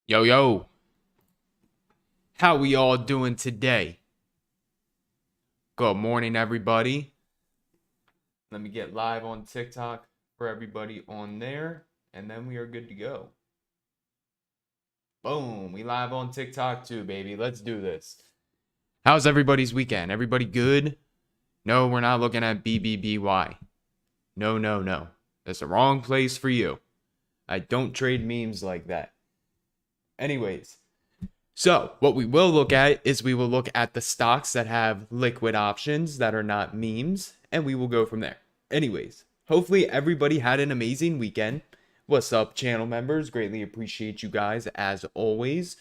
Yo, yo, how we all doing today? Good morning, everybody. Let me get live on TikTok for everybody on there, and then we are good to go. Boom, we live on TikTok too, baby. Let's do this. How's everybody's weekend? Everybody good? No, we're not looking at BBBY. No, no, no. That's the wrong place for you. I don't trade memes like that. Anyways. So what we will look at is we will look at the stocks that have liquid options that are not memes, and we will go from there. Anyways, hopefully everybody had an amazing weekend. What's up, channel members? Greatly appreciate you guys as always.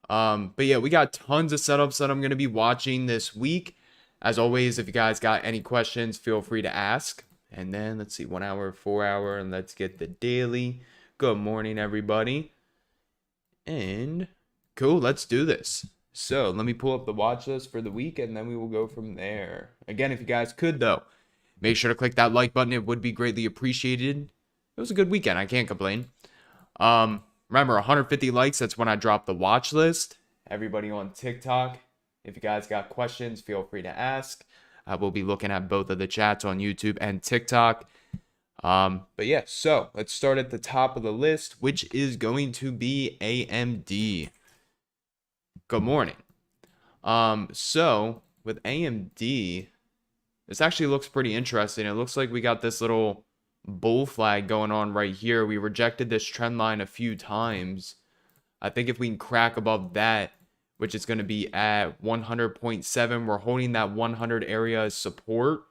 But yeah, we got tons of setups that I'm going to be watching this week. As always, if you guys got any questions, feel free to ask. And then let's see, 1 hour, 4 hour, and let's get the daily. Good morning, everybody. And cool, let's do this. So let me pull up the watch list for the week and then we will go from there. Again, if you guys could though, make sure to click that like button. It would be greatly appreciated. It was a good weekend. I can't complain. Remember, 150 likes, that's when I drop the watch list. Everybody on TikTok, if you guys got questions, feel free to ask. I will be looking at both of the chats on YouTube and TikTok. But yeah, so let's start at the top of the list, which is going to be AMD. Good morning. So with AMD, this actually looks pretty interesting. It looks like we got this little bull flag going on right here. We rejected this trend line a few times. I think if we can crack above that, which is going to be at 100.7, we're holding that 100 area as support.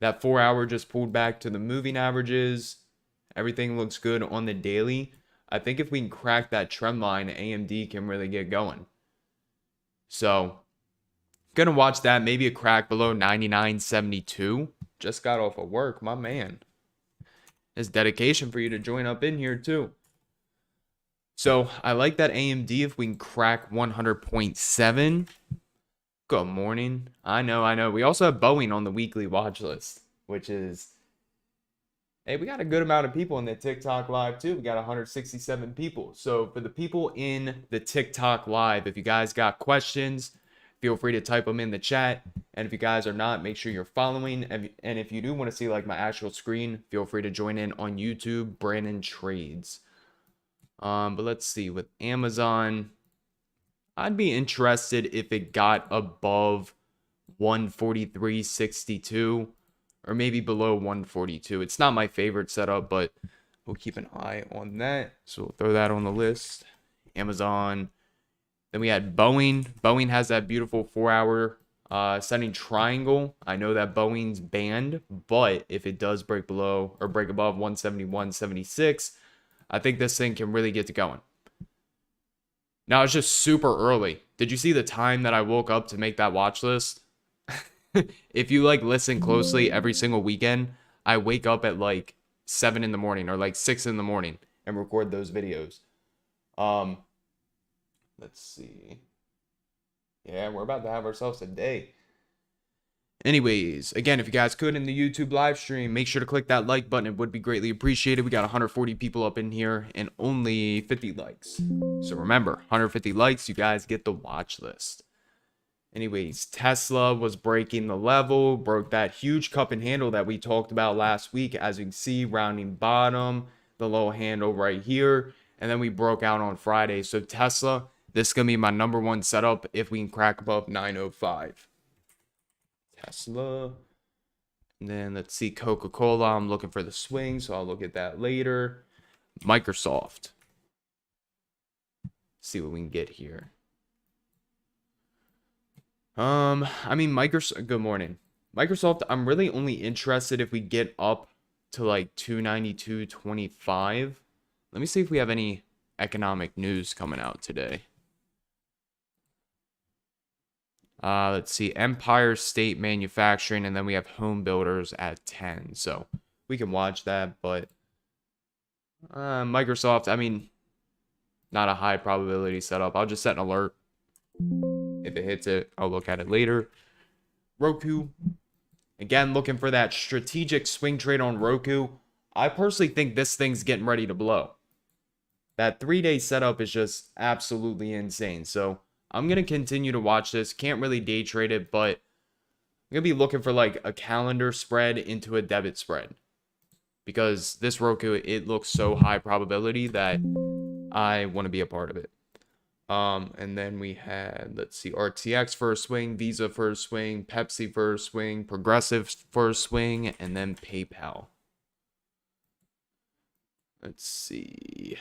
That 4 hour just pulled back to the moving averages. Everything looks good on the daily. I think if we can crack that trend line, AMD can really get going. So, gonna watch that. Maybe a crack below 99.72. Just got off of work, my man. It's dedication for you to join up in here too. So, I like that AMD if we can crack 100.7. Good morning. I know. We also have Boeing on the weekly watch list, which is... Hey, we got a good amount of people in the TikTok live too. We got 167 people. So for the people in the TikTok live, if you guys got questions, feel free to type them in the chat. And if you guys are not, make sure you're following. And if you do want to see like my actual screen, feel free to join in on YouTube, Brandon Trades. But let's see, with Amazon, I'd be interested if it got above 143.62. Or maybe below 142. It's not my favorite setup, but we'll keep an eye on that. So we'll throw that on the list. Amazon. Then we had Boeing. Boeing has that beautiful 4 hour setting triangle. I know that Boeing's banned, but if it does break below or break above 171.76, I think this thing can really get to going. Now it's just super early. Did you see the time that I woke up to make that watch list? If you like listen closely every single weekend, I wake up at like 7 in the morning or like 6 in the morning and record those videos. Let's see. Yeah, we're about to have ourselves a day. Anyways, again, if you guys could in the YouTube live stream, make sure to click that like button. It would be greatly appreciated. We got 140 people up in here and only 50 likes. So remember, 150 likes, you guys get the watch list. Anyways, Tesla was breaking the level, broke that huge cup and handle that we talked about last week. As you can see, rounding bottom, the low handle right here. And then we broke out on Friday. So Tesla, this is going to be my number one setup if we can crack above 905. Tesla. And then let's see, Coca-Cola. I'm looking for the swing, so I'll look at that later. Microsoft. See what we can get here. I mean, Microsoft, good morning. Microsoft, I'm really only interested if we get up to like 292.25. Let me see if we have any economic news coming out today. Let's see, Empire State Manufacturing, and then we have Home Builders at 10. So we can watch that, but Microsoft, I mean, not a high probability setup. I'll just set an alert. If it hits it, I'll look at it later. Roku. Again, looking for that strategic swing trade on Roku. I personally think this thing's getting ready to blow. That 3-day setup is just absolutely insane. So I'm going to continue to watch this. Can't really day trade it, but I'm going to be looking for like a calendar spread into a debit spread. Because this Roku, it looks so high probability that I want to be a part of it. And then we had, let's see, RTX first swing, Visa first swing, Pepsi first swing, Progressive first swing, and then PayPal. Let's see.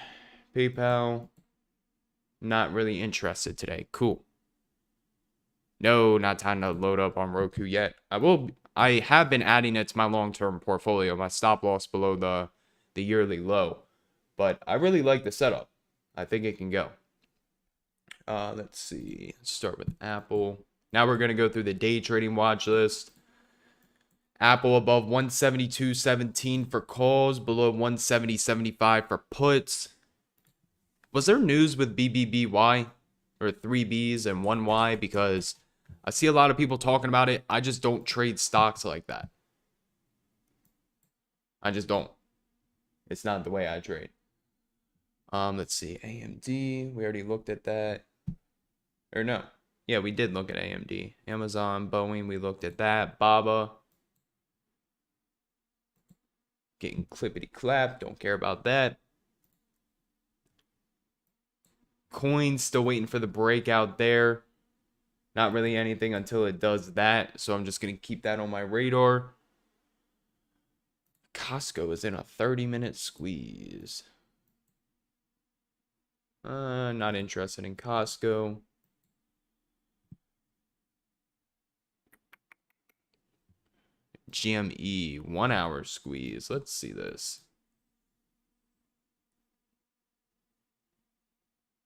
PayPal. Not really interested today. Cool. No, not time to load up on Roku yet. I have been adding it to my long-term portfolio, my stop loss below the yearly low. But I really like the setup. I think it can go. Let's see. Let's start with Apple. Now we're going to go through the day trading watch list. Apple above 172.17 for calls, below 170.75 for puts. Was there news with BBBY or 3 Bs and 1 Y? Because I see a lot of people talking about it. I just don't trade stocks like that. I just don't. It's not the way I trade. Let's see. AMD. We already looked at that. Or no. Yeah, we did look at AMD. Amazon, Boeing, we looked at that. Baba. Getting clippity clap. Don't care about that. Coins, still waiting for the breakout there. Not really anything until it does that. So I'm just going to keep that on my radar. Costco is in a 30-minute squeeze. Not interested in Costco. GME, 1 hour squeeze. Let's see this.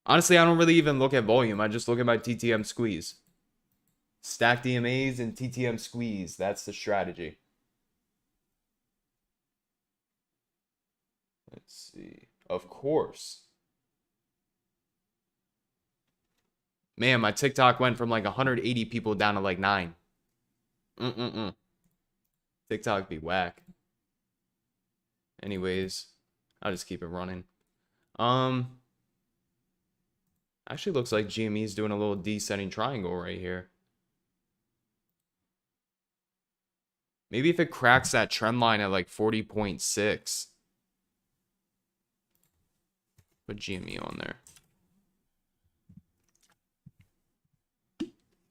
Honestly, I don't really even look at volume. I just look at my TTM squeeze. Stack DMAs and TTM squeeze. That's the strategy. Let's see. Of course. Man, my TikTok went from like 180 people down to like 9. TikTok be whack. Anyways, I'll just keep it running. Actually looks like GME's doing a little descending triangle right here. Maybe if it cracks that trend line at like 40.6. Put GME on there.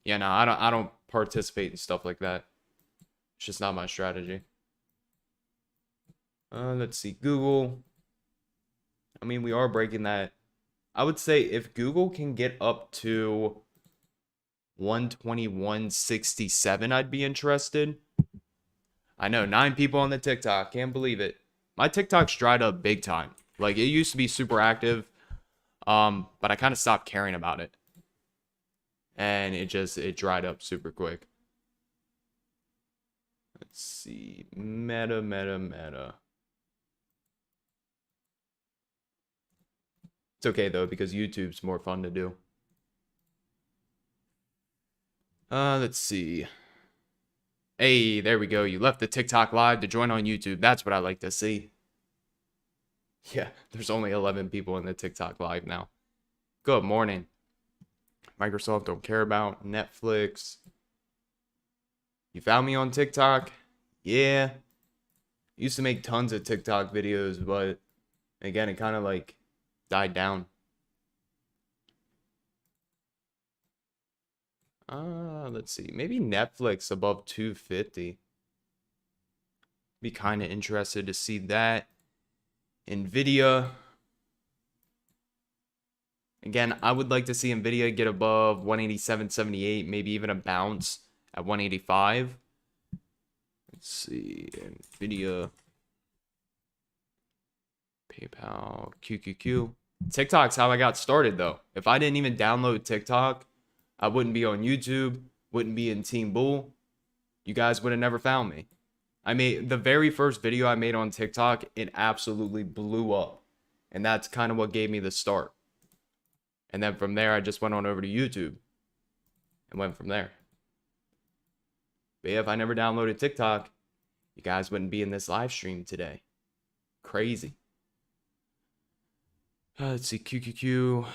Yeah, no, I don't participate in stuff like that. It's just not my strategy. Let's see. Google. I mean, we are breaking that. I would say if Google can get up to 121.67, I'd be interested. I know, 9 people on the TikTok. Can't believe it. My TikTok's dried up big time. Like, it used to be super active. But I kind of stopped caring about it. And it dried up super quick. Let's see. Meta. It's okay, though, because YouTube's more fun to do. Let's see. Hey, there we go. You left the TikTok live to join on YouTube. That's what I like to see. Yeah, there's only 11 people in the TikTok live now. Good morning. Microsoft don't care about. Netflix. You found me on TikTok? Yeah. Used to make tons of TikTok videos, but again, it kind of like died down. Let's see. Maybe Netflix above 250. Be kind of interested to see that. Nvidia. Again, I would like to see Nvidia get above 187.78, maybe even a bounce at 185. Let's see. Nvidia. PayPal. QQQ. TikTok's how I got started, though. If I didn't even download TikTok, I wouldn't be on YouTube, wouldn't be in Team Bull. You guys would have never found me. I made the very first video I made on TikTok, it absolutely blew up. And that's kind of what gave me the start. And then from there, I just went on over to YouTube and went from there. But yeah, if I never downloaded TikTok, you guys wouldn't be in this live stream today. Crazy. Let's see, QQQ.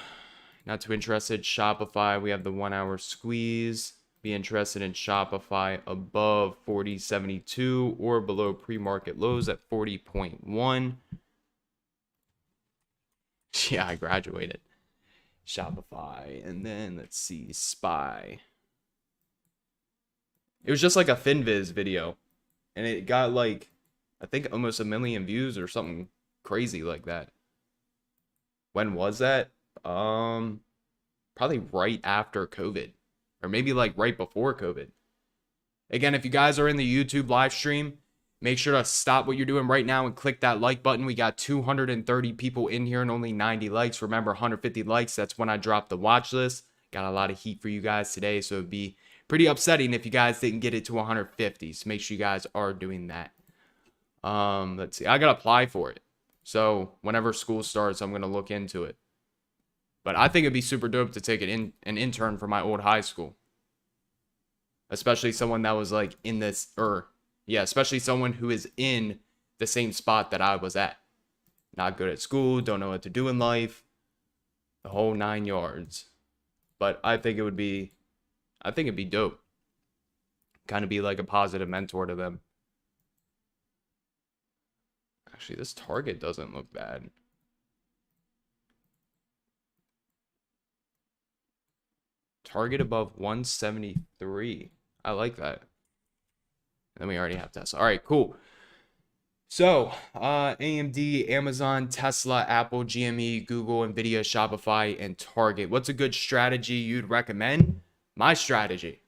Not too interested. Shopify, we have the 1 hour squeeze. Be interested in Shopify above 40.72 or below pre-market lows at 40.1. Yeah, I graduated. Shopify. And then let's see, SPY. It was just like a FinViz video. And it got like, I think almost 1 million views or something crazy like that. When was that? Probably right after COVID. Or maybe like right before COVID. Again, if you guys are in the YouTube live stream, make sure to stop what you're doing right now and click that like button. We got 230 people in here and only 90 likes. Remember, 150 likes, that's when I dropped the watch list. Got a lot of heat for you guys today, so it'd be pretty upsetting if you guys didn't get it to 150. So make sure you guys are doing that. Let's see. I got to apply for it. So whenever school starts, I'm going to look into it. But I think it'd be super dope to take an intern for my old high school. Especially someone that was like in this, especially someone who is in the same spot that I was at. Not good at school, don't know what to do in life, the whole 9 yards. But I think it'd be dope. Kind of be like a positive mentor to them. Actually, this target doesn't look bad. Target above 173. I like that. And then we already have Tesla. All right, cool. So, AMD, Amazon, Tesla, Apple, GME, Google, Nvidia, Shopify, and Target. What's a good strategy you'd recommend? My strategy.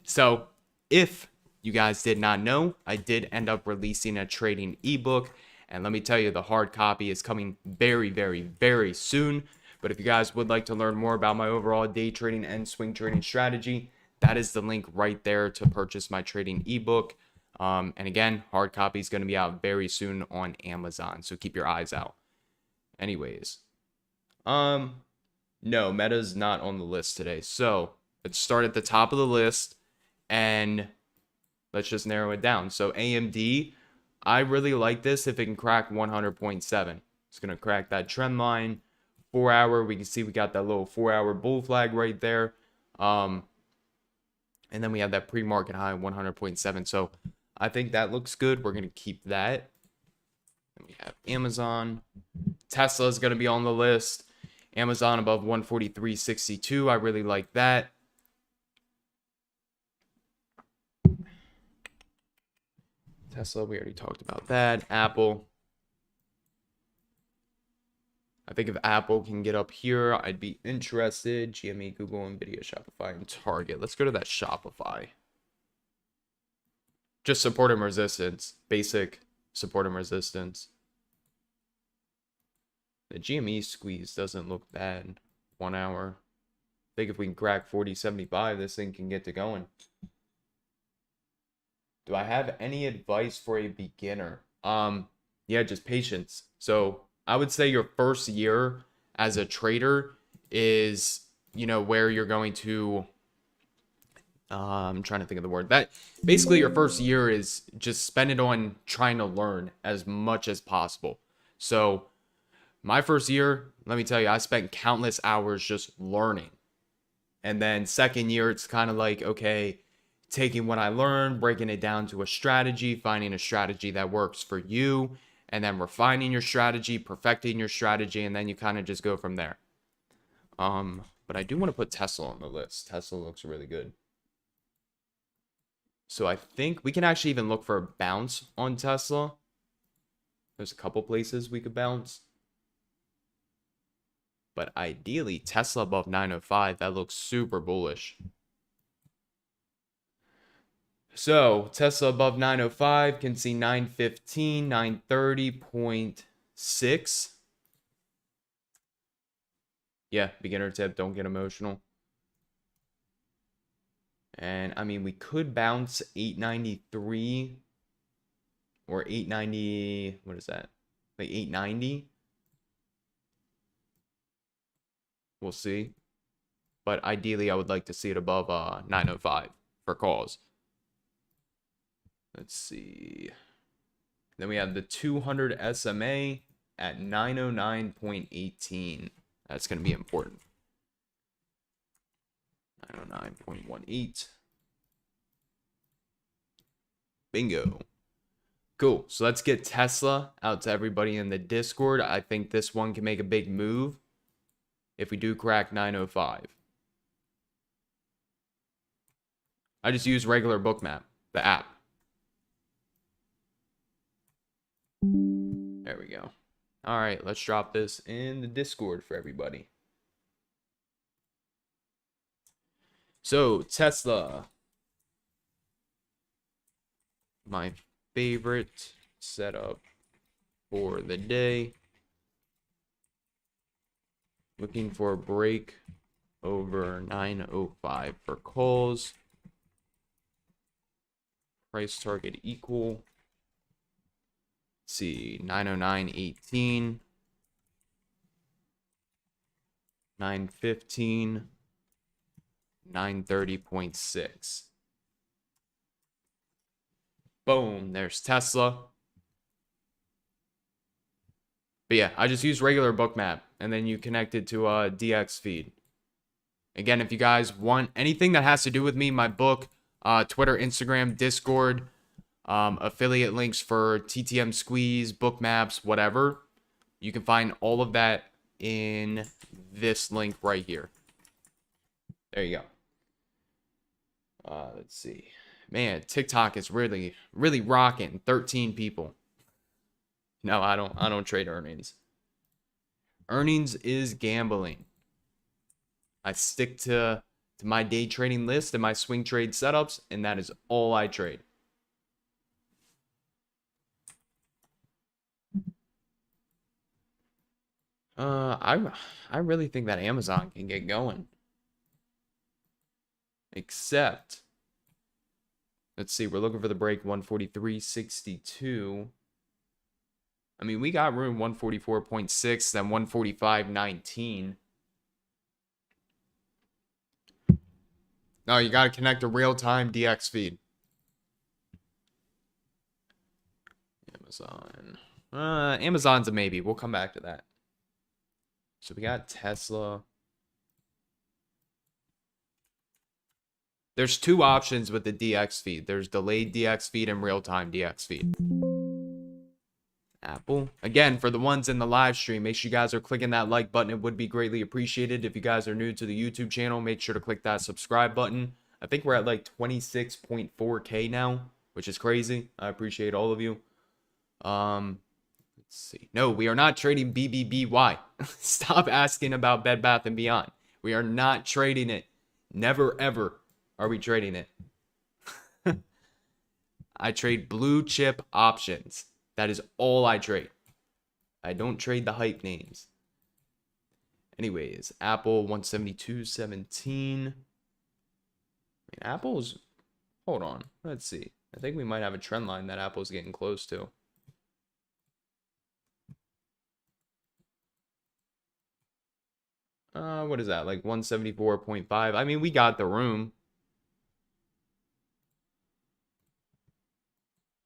So, if you guys did not know, I did end up releasing a trading ebook. And let me tell you, the hard copy is coming very, very, very soon. But if you guys would like to learn more about my overall day trading and swing trading strategy, that is the link right there to purchase my trading ebook. And again, hard copy is going to be out very soon on Amazon, so keep your eyes out. Anyways, no, Meta's not on the list today. So let's start at the top of the list and let's just narrow it down. So AMD, I really like this if it can crack 100.7. It's going to crack that trend line. 4 hour, we can see we got that little 4 hour bull flag right there. And then we have that pre-market high 100.7. So I think that looks good. We're going to keep that. And we have Amazon. Tesla is going to be on the list. Amazon above 143.62. I really like that. Tesla, we already talked about that. Apple. I think if Apple can get up here, I'd be interested. GME, Google, Nvidia, Shopify, and Target. Let's go to that Shopify. Just support and resistance. Basic support and resistance. The GME squeeze doesn't look bad. 1 hour. I think if we can crack 40.75, this thing can get to going. Do I have any advice for a beginner? Yeah, just patience. So I would say your first year as a trader is, where you're going to, I'm trying to think of the word. That basically your first year is just spend it on trying to learn as much as possible. So my first year, let me tell you, I spent countless hours just learning. And then second year, it's kind of like, okay, taking what I learned, breaking it down to a strategy, finding a strategy that works for you, and then refining your strategy, perfecting your strategy, and then you kind of just go from there. But I do want to put Tesla on the list. Tesla looks really good. So I think we can actually even look for a bounce on Tesla. There's a couple places we could bounce. But ideally, Tesla above 905, that looks super bullish. So Tesla above 905 can see 915, 930.6. Yeah, beginner tip, don't get emotional. And I mean, we could bounce 893 or 890. What is that? Like 890. We'll see. But ideally, I would like to see it above 905 for calls. Let's see. Then we have the 200 SMA. at 909.18. That's going to be important. 909.18. Bingo. Cool. So let's get Tesla out to everybody in the Discord. I think this one can make a big move if we do crack 905. I just use regular Bookmap, the app. There we go. All right, let's drop this in the Discord for everybody. So, Tesla. My favorite setup for the day. Looking for a break over 905 for calls. Price target equal. Let's see, 909.18. 915. 930.6. Boom, there's Tesla. But yeah, I just use regular Bookmap, and then you connect it to a DX feed. Again, if you guys want anything that has to do with me, my book, Twitter, Instagram, Discord, affiliate links for TTM Squeeze, book maps, whatever, you can find all of that in this link right here. There you go. Let's see. Man, TikTok is really rocking. 13 people. No, I don't trade earnings. Earnings is gambling. I stick to my day trading list and my swing trade setups, and that is all I trade. I really think that Amazon can get going. Except, let's see, we're looking for the break 143.62. I mean, we got room 144.6, then 145.19. No, you got to connect a real-time DX feed. Amazon. Amazon's a maybe. We'll come back to that. So we got Tesla. There's two options with the DX feed. There's delayed DX feed and real-time DX feed. Apple. Again, for the ones in the live stream, make sure you guys are clicking that like button. It would be greatly appreciated. If you guys are new to the YouTube channel, make sure to click that subscribe button. I think we're at like 26.4K now, which is crazy. I appreciate all of you. Let's see. No, we are not trading BBBY. Stop asking about Bed Bath & Beyond. We are not trading it. Never, ever are we trading it. I trade blue chip options. That is all I trade. I don't trade the hype names. Anyways, Apple 172.17. I mean, Apple's... Hold on. Let's see. I think we might have a trend line that Apple's getting close to. What is that? Like 174.5. I mean, we got the room.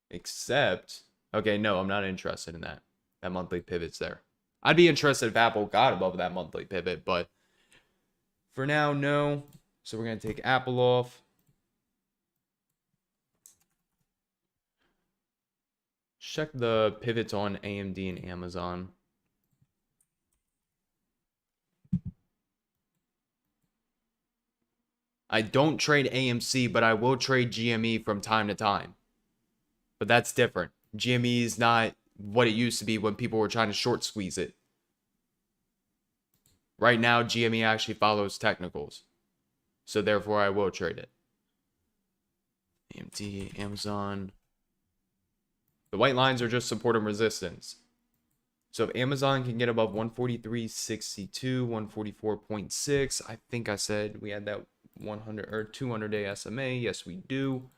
Except... Okay, no, I'm not interested in that. That monthly pivot's there. I'd be interested if Apple got above that monthly pivot, but for now, no. So we're going to take Apple off. Check the pivots on AMD and Amazon. I don't trade AMC, but I will trade GME from time to time. But that's different. GME is not what it used to be when people were trying to short squeeze it. Right now, GME actually follows technicals. So therefore, I will trade it. AMD, Amazon. The white lines are just support and resistance. So if Amazon can get above 143.62, 144.6, I think I said we had that 100 or 200-day SMA. Yes, we do.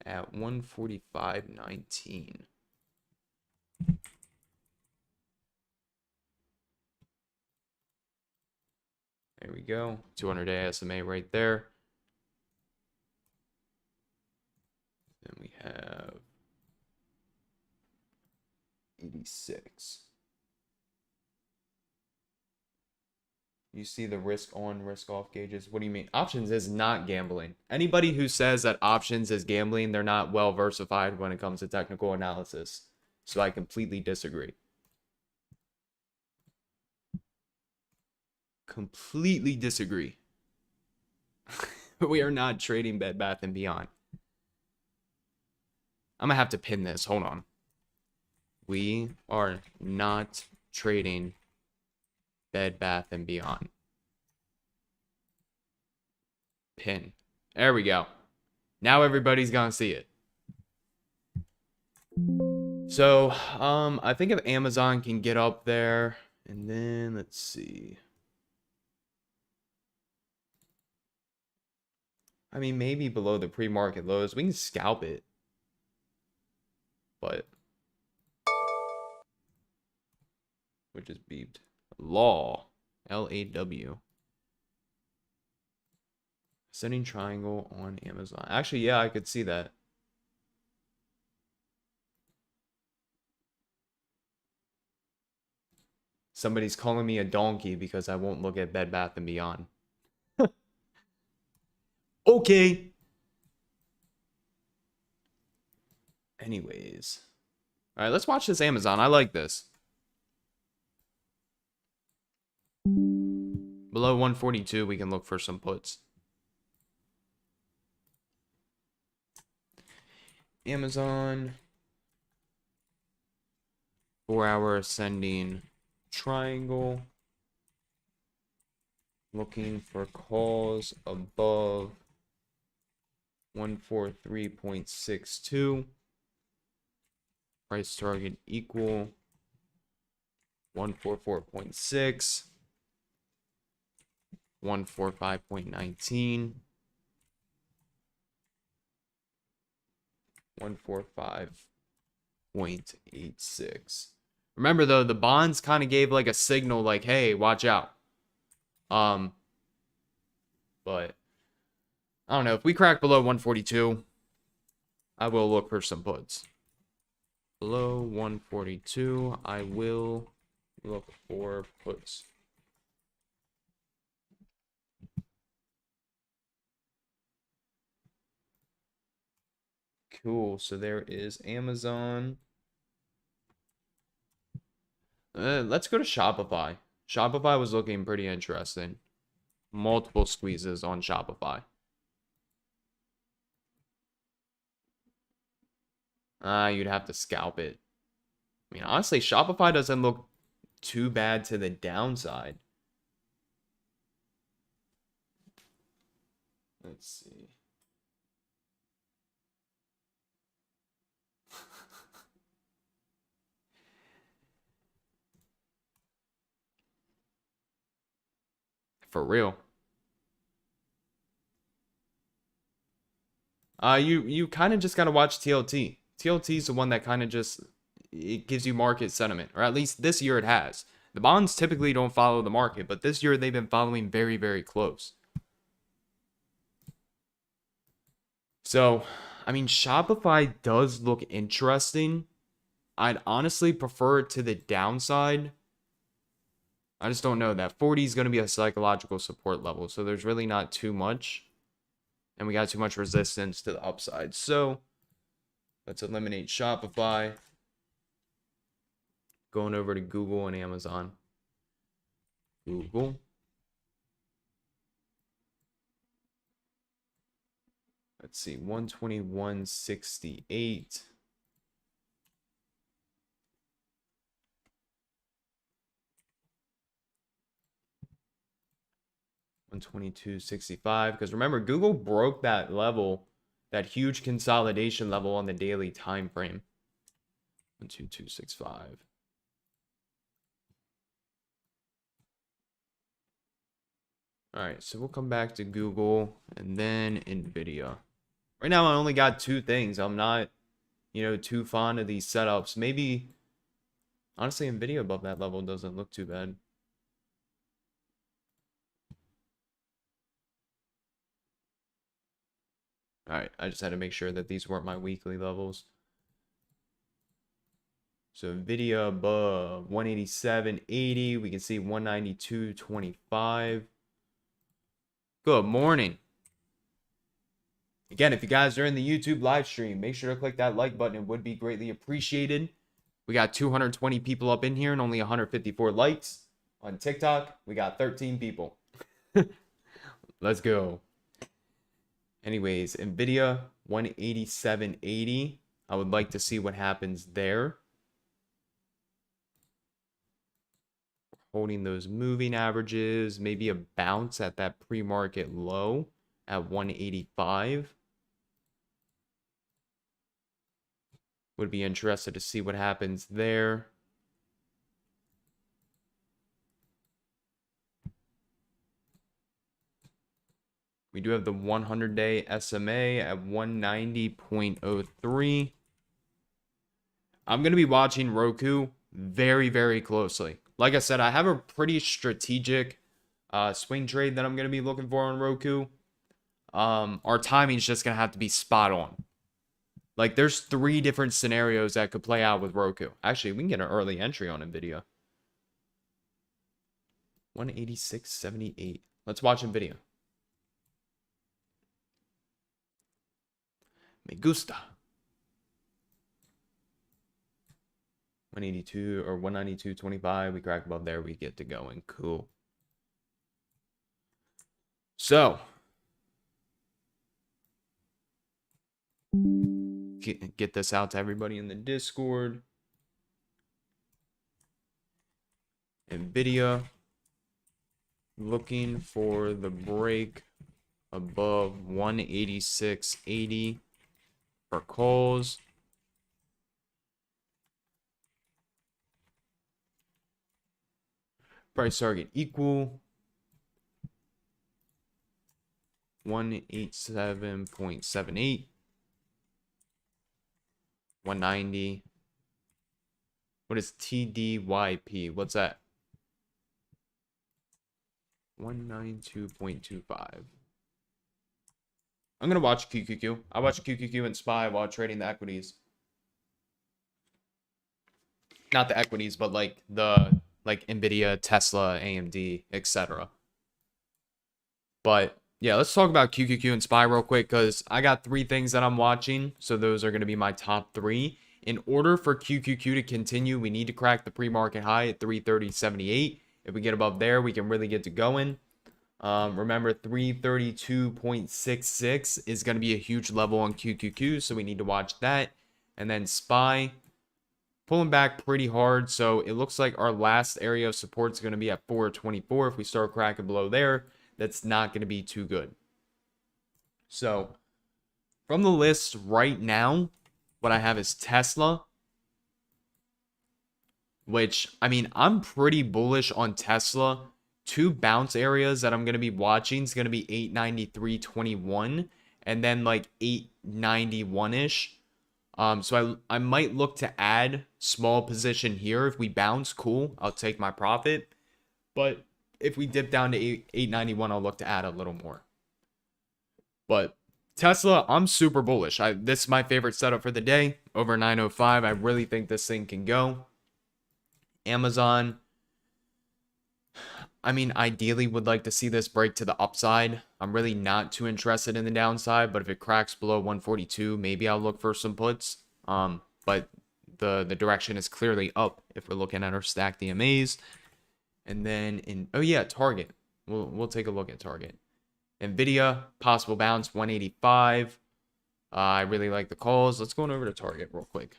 At 145.19. There we go. 200-day SMA right there. Then we have 86. You see the risk on, risk off gauges. What do you mean? Options is not gambling. Anybody who says that options is gambling, they're not well versified when it comes to technical analysis. So I completely disagree. Completely disagree. We are not trading Bed Bath & Beyond. I'm going to have to pin this. Hold on. We are not trading Bed Bath & Beyond. Pin. There we go. Now everybody's going to see it. So, I think if Amazon can get up there, and then let's see. I mean, maybe below the pre-market lows. We can scalp it. But which is beeped. Law. L-A-W. Setting triangle on Amazon. Actually, yeah, I could see that. Somebody's calling me a donkey because I won't look at Bed Bath & Beyond. Okay. Anyways. All right, let's watch this Amazon. I like this. Below 142, we can look for some puts. Amazon. 4-hour ascending triangle. Looking for calls above 143.62. Price target equal 144.6. 145.19. 145.86. Remember though, the bonds kind of gave like a signal like, hey, watch out. But I don't know. If we crack below 142, I will look for some puts. Below 142, I will look for puts. Cool. So there is Amazon. Let's go to Shopify. Shopify was looking pretty interesting. Multiple squeezes on Shopify. You'd have to scalp it. I mean, honestly, Shopify doesn't look too bad to the downside. Let's see. For real. You kind of just got to watch TLT. TLT is the one that kind of just, it gives you market sentiment, or at least this year it has. The bonds typically don't follow the market, but this year they've been following very, very close. So, I mean, Shopify does look interesting. I'd honestly prefer it to the downside. I just don't know. That 40 is going to be a psychological support level, so there's really not too much. And we got too much resistance to the upside. So, let's eliminate Shopify. Going over to Google and Amazon. Google. Let's see, 121.68. 122.65. Because remember, Google broke that level, that huge consolidation level on the daily time frame. 122.65. All right, so we'll come back to Google and then NVIDIA. Right now, I only got two things. I'm not, too fond of these setups. Maybe, honestly, NVIDIA above that level doesn't look too bad. All right, I just had to make sure that these weren't my weekly levels. So Nvidia above 187.80. We can see 192.25. Good morning. Again, if you guys are in the YouTube live stream, make sure to click that like button. It would be greatly appreciated. We got 220 people up in here and only 154 likes. On TikTok, we got 13 people. Let's go. Anyways, Nvidia 187.80. I would like to see what happens there. Holding those moving averages, maybe a bounce at that pre-market low at 185. Would be interested to see what happens there. We do have the 100-day SMA at 190.03. I'm going to be watching Roku very, very closely. Like I said, I have a pretty strategic swing trade that I'm going to be looking for on Roku. Our timing is just going to have to be spot on. Like, there's 3 different scenarios that could play out with Roku. Actually, we can get an early entry on NVIDIA. 186.78. Let's watch NVIDIA. Me gusta. 182 or 192.25. We crack above there. We get to going. Cool. So, get this out to everybody in the Discord. NVIDIA looking for the break above 186.80 for calls. Price target equal 187.78. 190. What is TDYP? What's that? 192.25. I'm gonna watch QQQ. I watch QQQ and SPY while trading the equities. Not the equities, but like the Nvidia, Tesla, AMD, etc. But yeah, let's talk about QQQ and SPY real quick because I got 3 things that I'm watching. So those are going to be my top 3. In order for QQQ to continue, we need to crack the pre-market high at 330.78. If we get above there, we can really get to going. Remember, 332.66 is going to be a huge level on QQQ, so we need to watch that. And then SPY pulling back pretty hard, so it looks like our last area of support is going to be at 424. If we start cracking below there, that's not going to be too good. So, from the list right now, what I have is Tesla, which, I mean, I'm pretty bullish on Tesla. 2 bounce areas that I'm going to be watching is going to be 893.21 and then like 891-ish. So I might look to add small position here. If we bounce, cool, I'll take my profit. But if we dip down to 891, I'll look to add a little more. But Tesla, I'm super bullish. This is my favorite setup for the day. Over 905, I really think this thing can go. Amazon, I mean, ideally would like to see this break to the upside. I'm really not too interested in the downside, but if it cracks below 142, maybe I'll look for some puts. But the direction is clearly up if we're looking at our stacked DMAs. And then Target. We'll take a look at Target. NVIDIA, possible bounce 185. I really like the calls. Let's go on over to Target real quick.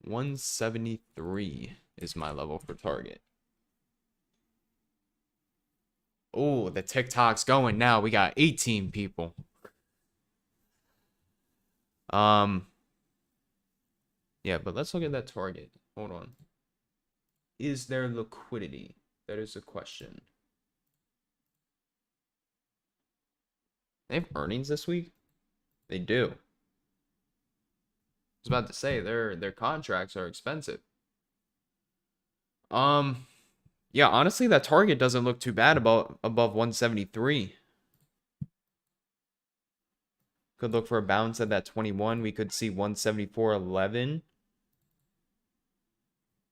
$173 is my level for Target. Oh, the TikTok's going now. We got 18 people. Yeah, but let's look at that Target. Hold on. Is there liquidity? That is a question. They have earnings this week? They do. I was about to say their contracts are expensive. Yeah, honestly, that Target doesn't look too bad above 173. Could look for a bounce at that 21. We could see 174.11.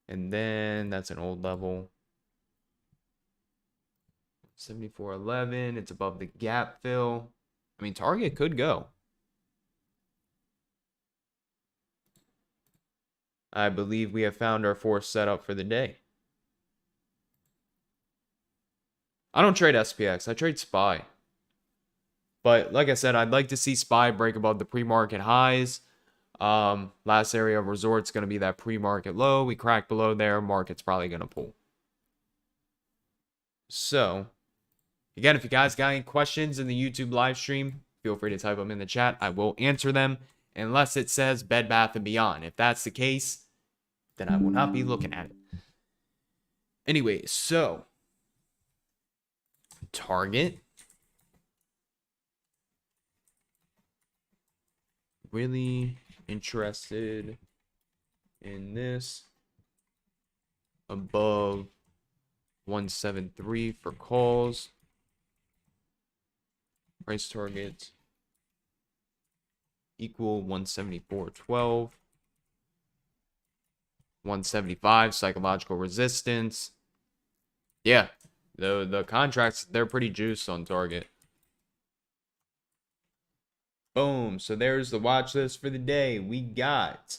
And then that's an old level. 74.11. It's above the gap fill. I mean, target could go. I believe we have found our fourth setup for the day. I don't trade SPX. I trade SPY. But like I said, I'd like to see SPY break above the pre-market highs. Last area of resort's going to be that pre-market low. We crack below there. Market's probably going to pull. So, again, if you guys got any questions in the YouTube live stream, feel free to type them in the chat. I will answer them unless it says Bed Bath & Beyond. If that's the case, then I will not be looking at it. Anyway, so Target. Really interested in this above 173 for calls. Price target equal 174.12. 175 psychological resistance. Yeah, the contracts, they're pretty juiced on target. Boom. So there's the watch list for the day. We got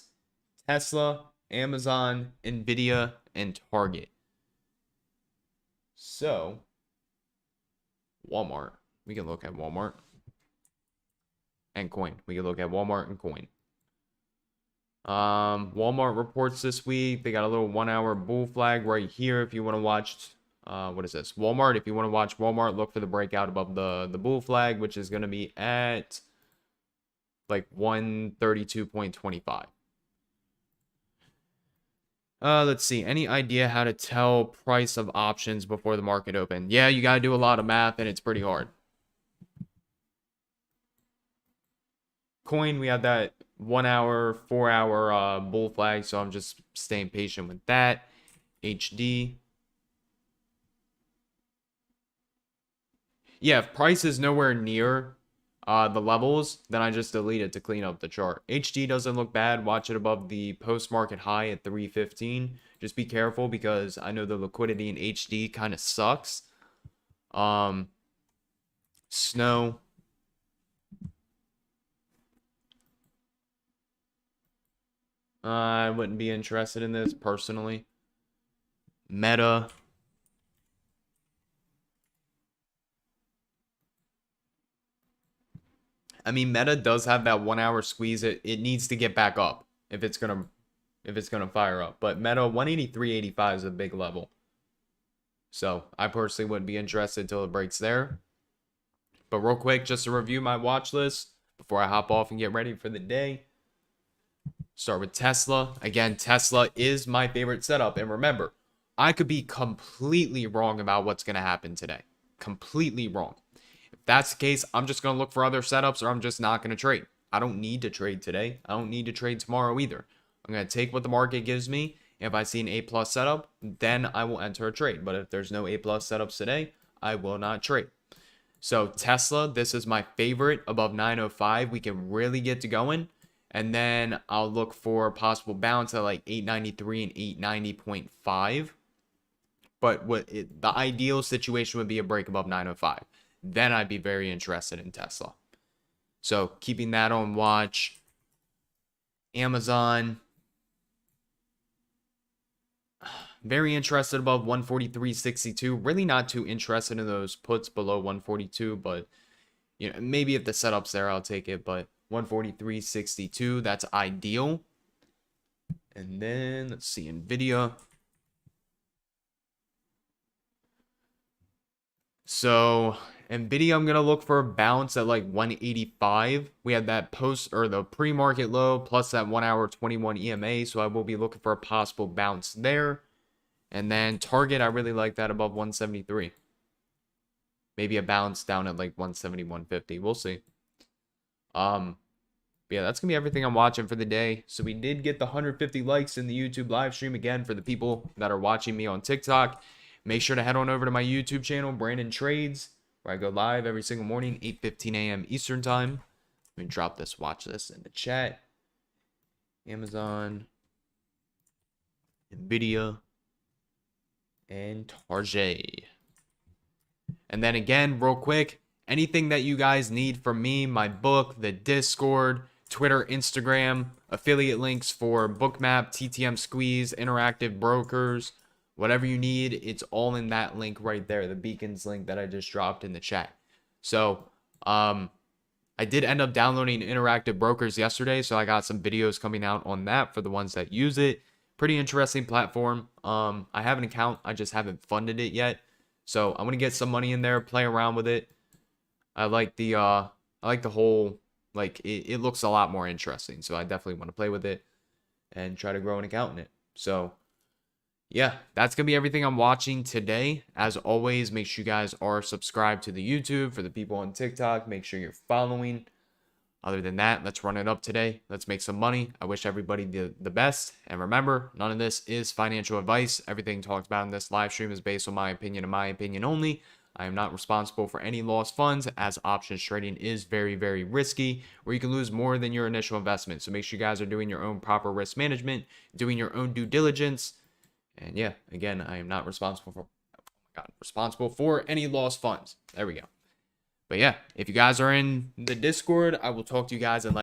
Tesla, Amazon, Nvidia, and Target. So Walmart. We can look at Walmart and Coin. We can look at Walmart and Coin. Walmart reports this week. They got a little 1 hour bull flag right here. If you want to watch, what is this? Walmart. If you want to watch Walmart, look for the breakout above the bull flag, which is going to be at like 132.25. Let's see. Any idea how to tell price of options before the market open? Yeah, you got to do a lot of math, and it's pretty hard. Coin, we have that 1 hour, 4 hour bull flag, so I'm just staying patient with that. HD. Yeah, if price is nowhere near the levels, then I just delete it to clean up the chart. HD doesn't look bad. Watch it above the post-market high at 315. Just be careful because I know the liquidity in HD kind of sucks. Snow. I wouldn't be interested in this personally. Meta. I mean, Meta does have that 1 hour squeeze. It needs to get back up if it's gonna fire up. But Meta 183.85 is a big level. So I personally wouldn't be interested until it breaks there. But real quick, just to review my watch list before I hop off and get ready for the day. Start with Tesla. Again, Tesla is my favorite setup. And remember, I could be completely wrong about what's going to happen today. Completely wrong. If that's the case, I'm just going to look for other setups or I'm just not going to trade. I don't need to trade today. I don't need to trade tomorrow either. I'm going to take what the market gives me. If I see an A+ setup, then I will enter a trade. But if there's no A+ setups today, I will not trade. So Tesla, this is my favorite above 905. We can really get to going. And then I'll look for a possible bounce at like 893 and 890.5. But the ideal situation would be a break above 905. Then I'd be very interested in Tesla. So keeping that on watch. Amazon. Very interested above 143.62. Really not too interested in those puts below 142. But you know, maybe if the setup's there, I'll take it. But 143.62, that's ideal. And then let's see, Nvidia. So Nvidia, I'm gonna look for a bounce at like 185. We had that post or the pre-market low plus that 1 hour 21 EMA, so I will be looking for a possible bounce there. And then Target, I really like that above 173. Maybe a bounce down at like 170, 150. We'll see. Yeah, that's gonna be everything I'm watching for the day. So we did get the 150 likes in the YouTube live stream. Again, for the people that are watching me on TikTok, make sure to head on over to my YouTube channel, Brandon Trades, where I go live every single morning, 8:15 a.m. Eastern time. Let me drop this watch list in the chat. Amazon, Nvidia, and Target. And then again, real quick, anything that you guys need from me, my book, the Discord, Twitter, Instagram, affiliate links for Bookmap, TTM Squeeze, Interactive Brokers, whatever you need, it's all in that link right there, the Beacons link that I just dropped in the chat. So, I did end up downloading Interactive Brokers yesterday, so I got some videos coming out on that for the ones that use it. Pretty interesting platform. I have an account, I just haven't funded it yet. So I'm gonna get some money in there, play around with it. I like the whole, like, it looks a lot more interesting. So I definitely want to play with it and try to grow an account in it. So yeah, that's gonna be everything I'm watching today. As always, make sure you guys are subscribed to the YouTube. For the people on TikTok, make sure you're following. Other than that, let's run it up today. Let's make some money. I wish everybody the best. And remember, none of this is financial advice. Everything talked about in this live stream is based on my opinion and my opinion only. I am not responsible for any lost funds, as options trading is very, very risky, where you can lose more than your initial investment. So make sure you guys are doing your own proper risk management, doing your own due diligence. And yeah, again, I am not responsible for any lost funds. There we go. But yeah, if you guys are in the Discord, I will talk to you guys in like